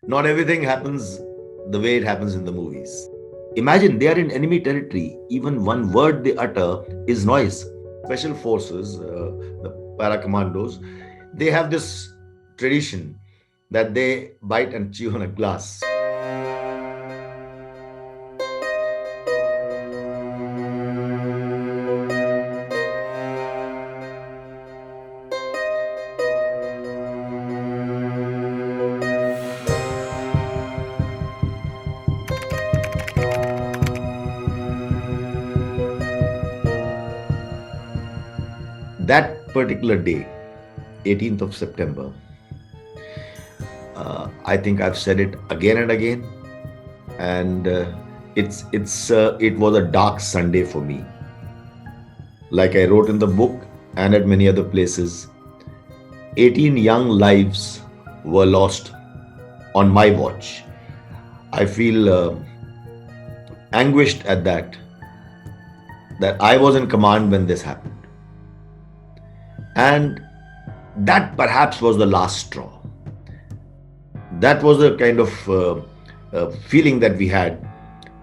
Not everything happens the way it happens in the movies. Imagine they are in enemy territory. Even one word they utter is noise. Special forces, the para commandos, they have this tradition that they bite and chew on a glass. That particular day, 18th of September, I think I've said it again and again, and it was a dark Sunday for me. Like I wrote in the book and at many other places, 18 young lives were lost on my watch. I feel anguished at that I was in command when this happened. And that perhaps was the last straw. That was the kind of feeling that we had,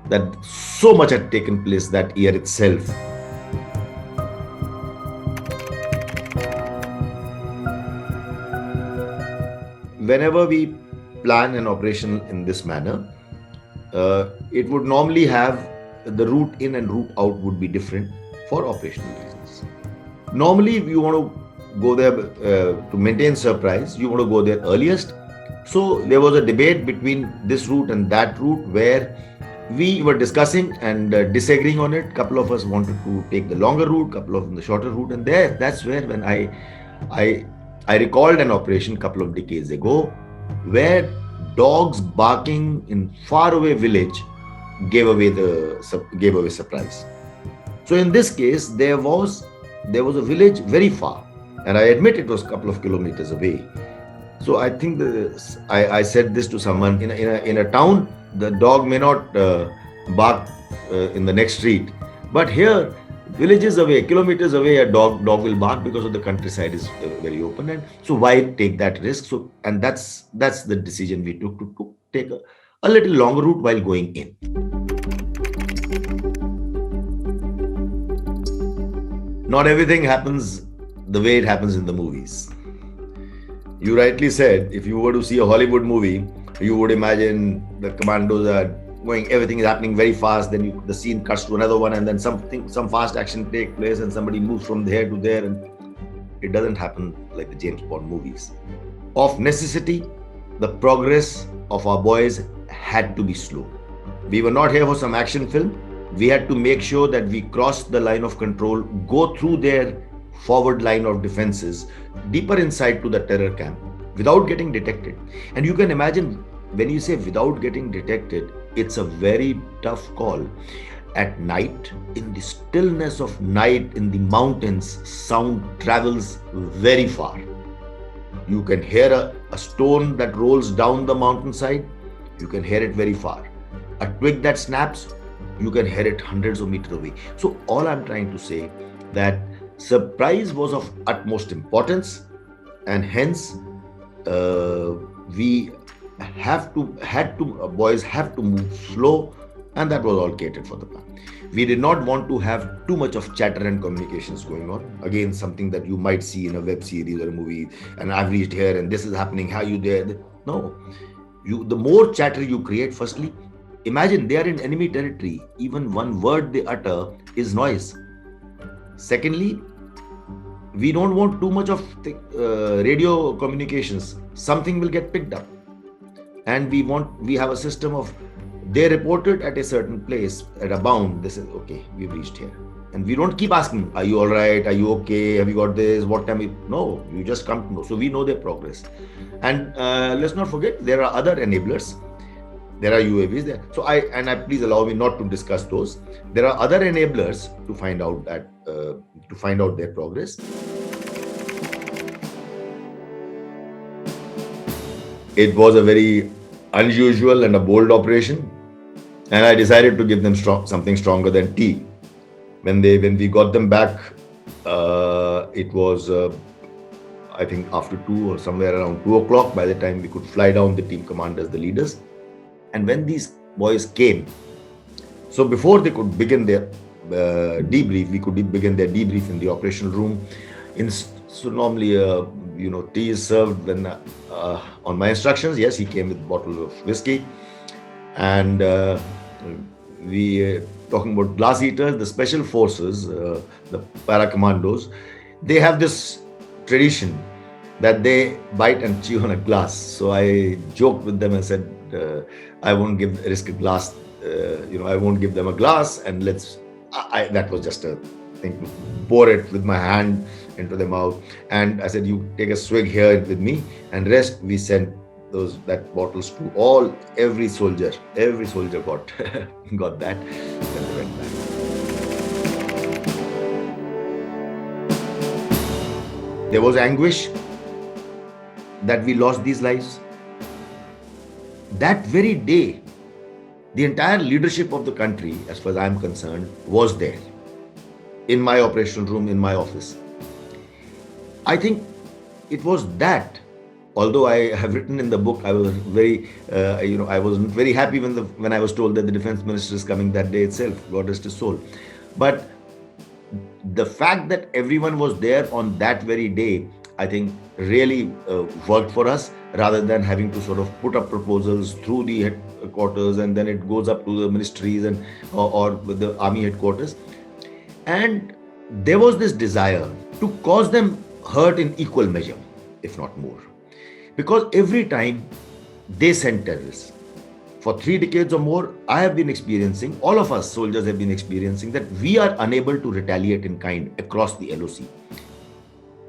that so much had taken place that year itself. Whenever we plan an operation in this manner, it would normally have the route in and route out would be different for operational reasons. Normally, if you want to go there to maintain surprise, you want to go there earliest. So there was a debate between this route and that route where we were discussing and disagreeing on it. Couple of us wanted to take the longer route, couple of them the shorter route, and that's where when I I recalled an operation couple of decades ago where dogs barking in faraway village gave away surprise. So in this case, there was a village very far, and I admit it was a couple of kilometers away. So I think I said this to someone in a town, the dog may not bark in the next street, but here, villages away, kilometers away, a dog will bark because of the countryside is very open, and so why take that risk? So and that's the decision we took to take a little longer route while going in. Not everything happens the way it happens in the movies. You rightly said, if you were to see a Hollywood movie, you would imagine the commandos are going, everything is happening very fast, then the scene cuts to another one, and then some fast action take place, and somebody moves from there to there, and it doesn't happen like the James Bond movies. Of necessity, the progress of our boys had to be slow. We were not here for some action film. We had to make sure that we crossed the line of control, go through their forward line of defenses, deeper inside to the terror camp without getting detected. And you can imagine when you say without getting detected, it's a very tough call. At night, in the stillness of night in the mountains, sound travels very far. You can hear a stone that rolls down the mountainside, you can hear it very far. A twig that snaps, you can hear it hundreds of meters away. So all I'm trying to say that surprise was of utmost importance, and hence we boys have to move slow, and that was all catered for the plan. We did not want to have too much of chatter and communications going on. Again, something that you might see in a web series or a movie, and I've reached here and this is happening, how you there? No. The more chatter you create, firstly, imagine they are in enemy territory. Even one word they utter is noise. Secondly, we don't want too much of radio communications. Something will get picked up, and we have a system of they reported at a certain place at a bound. This is okay. We've reached here, and we don't keep asking, "Are you all right? Are you okay? Have you got this? What time?" No, you just come to know. So we know their progress, and let's not forget there are other enablers. There are UAVs there. So I please allow me not to discuss those. There are other enablers to find out their progress. It was a very unusual and a bold operation, and I decided to give them something stronger than tea. When we got them back, it was I think after 2 or somewhere around 2 o'clock, by the time we could fly down the team commanders, the leaders. And when these boys came, so before they could begin their debrief, we could begin their debrief in the operational room. So normally, tea is served when on my instructions. Yes, he came with a bottle of whiskey, and we talking about glass eaters, the special forces, the para commandos. They have this tradition that they bite and chew on a glass. So I joked with them and said, I won't risk a glass. I won't give them a glass, and that was just a thing to pour it with my hand into the mouth. And I said, you take a swig here with me, and rest we sent that bottles to every soldier. Every soldier got got that, and they went back. There was anguish that we lost these lives. That very day, the entire leadership of the country, as far as I'm concerned, was there in my operational room, in my office. I think it was that. Although I have written in the book, I was I wasn't very happy when I was told that the defense minister is coming that day itself. God rest his soul. But the fact that everyone was there on that very day, I think, really worked for us, rather than having to sort of put up proposals through the headquarters and then it goes up to the ministries and or the army headquarters. And there was this desire to cause them hurt in equal measure, if not more. Because every time they sent terrorists, for 3 decades or more, I have been experiencing, all of us soldiers have been experiencing, that we are unable to retaliate in kind across the LOC.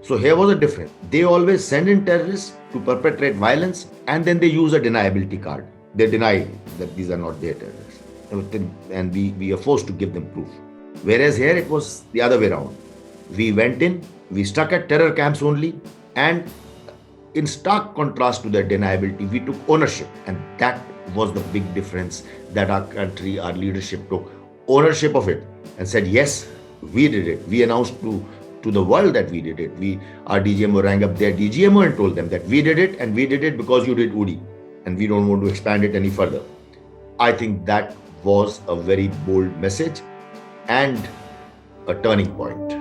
So here was a difference. They always send in terrorists to perpetrate violence, and then they use a deniability card. They deny that these are not their terrorists. And we are forced to give them proof. Whereas here it was the other way around. We went in, we stuck at terror camps only, and in stark contrast to their deniability, we took ownership. And that was the big difference, that our country, our leadership took ownership of it and said, yes, we did it. We announced to the world that we did it. Our DGMO rang up their DGMO and told them that we did it, and we did it because you did UDI, and we don't want to expand it any further. I think that was a very bold message and a turning point.